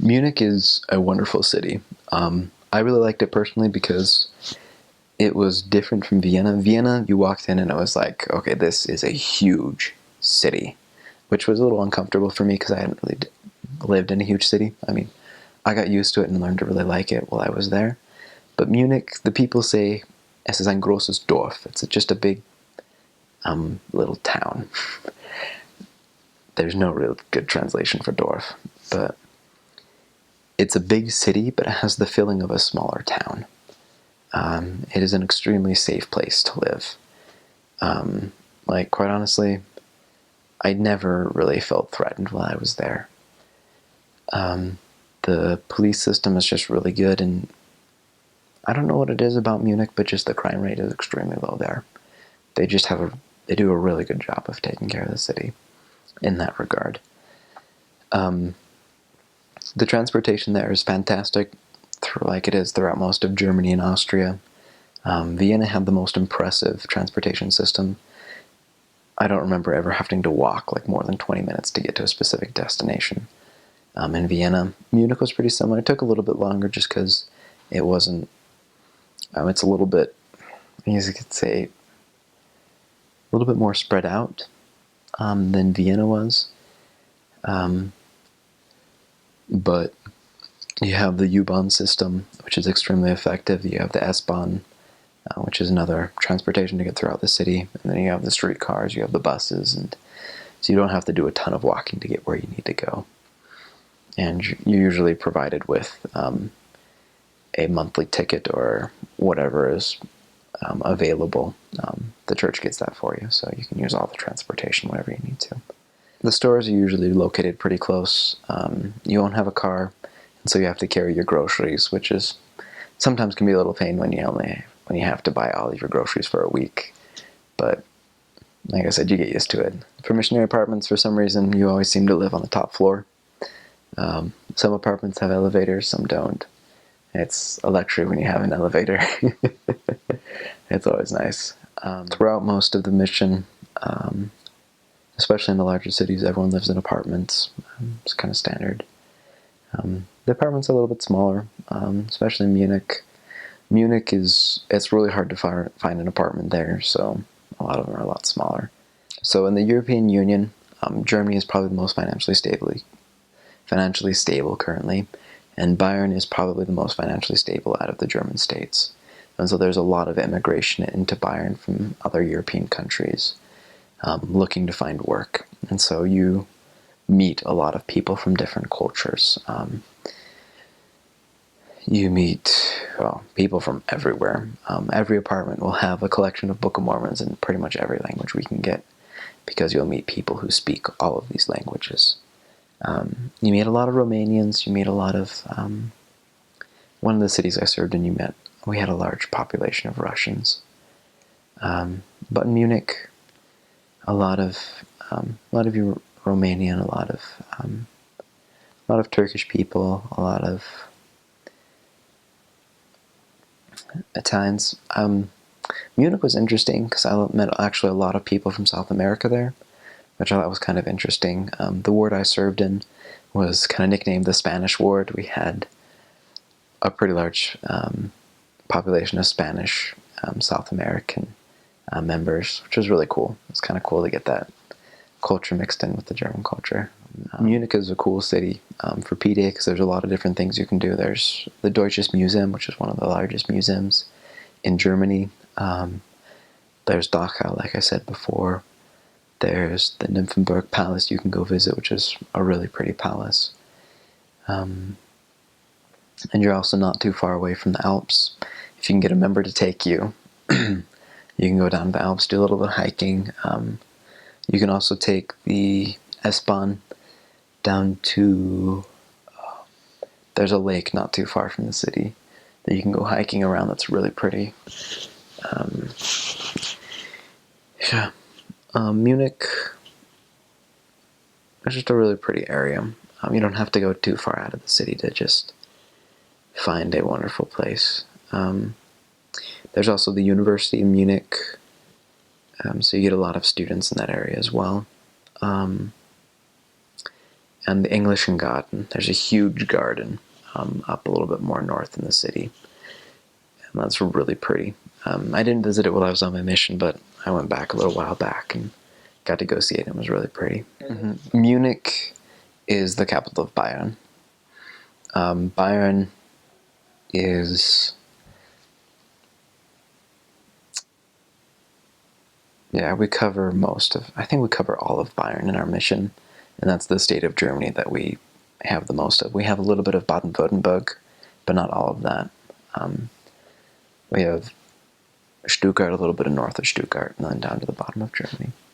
Munich is a wonderful city. I really liked it personally because it was different from Vienna. Vienna, you walked in and it was like, okay, this is a huge city, which was a little uncomfortable for me because I hadn't really lived in a huge city. I mean, I got used to it and learned to really like it while I was there. But Munich, the people say, es ist ein großes Dorf. It's just a big little town. There's no real good translation for Dorf, but it's a big city, but it has the feeling of a smaller town. It is an extremely safe place to live. Like, quite honestly, I never really felt threatened while I was there. The police system is just really good, and I don't know what it is about Munich, but just the crime rate is extremely low there. They just they do a really good job of taking care of the city in that regard. The transportation there is fantastic, like it is throughout most of Germany and Austria. Vienna had the most impressive transportation system. I don't remember ever having to walk like more than 20 minutes to get to a specific destination. In Vienna, Munich was pretty similar. It took a little bit longer just because it wasn't, it's a little bit, I guess you could say, a little bit more spread out than Vienna was. But you have the U-Bahn system, which is extremely effective. You have the S-Bahn, which is another transportation to get throughout the city. And then you have the streetcars, you have the buses, and so you don't have to do a ton of walking to get where you need to go. And you're usually provided with a monthly ticket or whatever is available. The church gets that for you, so you can use all the transportation whenever you need to. The stores are usually located pretty close. You won't have a car, and so you have to carry your groceries, which is sometimes can be a little pain when you have to buy all of your groceries for a week. But like I said, you get used to it. For missionary apartments, for some reason, you always seem to live on the top floor. Some apartments have elevators, some don't. It's a luxury when you have an elevator. It's always nice. Throughout most of the mission, especially in the larger cities, everyone lives in apartments. It's kind of standard. The apartments are a little bit smaller, especially in Munich. Munich it's really hard to find an apartment there, so a lot of them are a lot smaller. So in the European Union, Germany is probably the most financially stable currently, and Bayern is probably the most financially stable out of the German states. And so there's a lot of immigration into Bayern from other European countries looking to find work. And so you meet a lot of people from different cultures. You meet people from everywhere. Every apartment will have a collection of Book of Mormons in pretty much every language we can get, because you'll meet people who speak all of these languages. You meet a lot of Romanians, you meet a lot of, one of the cities I served in, we had a large population of Russians. But in Munich, a lot of Romanian, a lot of Turkish people, a lot of Italians. Munich was interesting because I met actually a lot of people from South America there, which I thought was kind of interesting. The ward I served in was kind of nicknamed the Spanish ward. We had a pretty large population of Spanish South American members, which was really cool. It's kind of cool to get that culture mixed in with the German culture. Munich is a cool city for P-Day because there's a lot of different things you can do. There's the Deutsches Museum, which is one of the largest museums in Germany. There's Dachau, like I said before. There's the Nymphenburg Palace you can go visit, which is a really pretty palace. And you're also not too far away from the Alps. If you can get a member to take you, you can go down the Alps, do a little bit of hiking. You can also take the S-Bahn down to, there's a lake not too far from the city that you can go hiking around that's really pretty. Munich is just a really pretty area. You don't have to go too far out of the city to just find a wonderful place. There's also the University of Munich, so you get a lot of students in that area as well. and the English Garden. There's a huge garden up a little bit more north in the city, and that's really pretty. I didn't visit it while I was on my mission, but I went back a little while back and got to go see it, and it was really pretty. Munich is the capital of Bayern. Bayern is... yeah, we cover I think we cover all of Bayern in our mission, and that's the state of Germany that we have the most of. We have a little bit of Baden-Württemberg, but not all of that. We have Stuttgart, a little bit of north of Stuttgart, and then down to the bottom of Germany.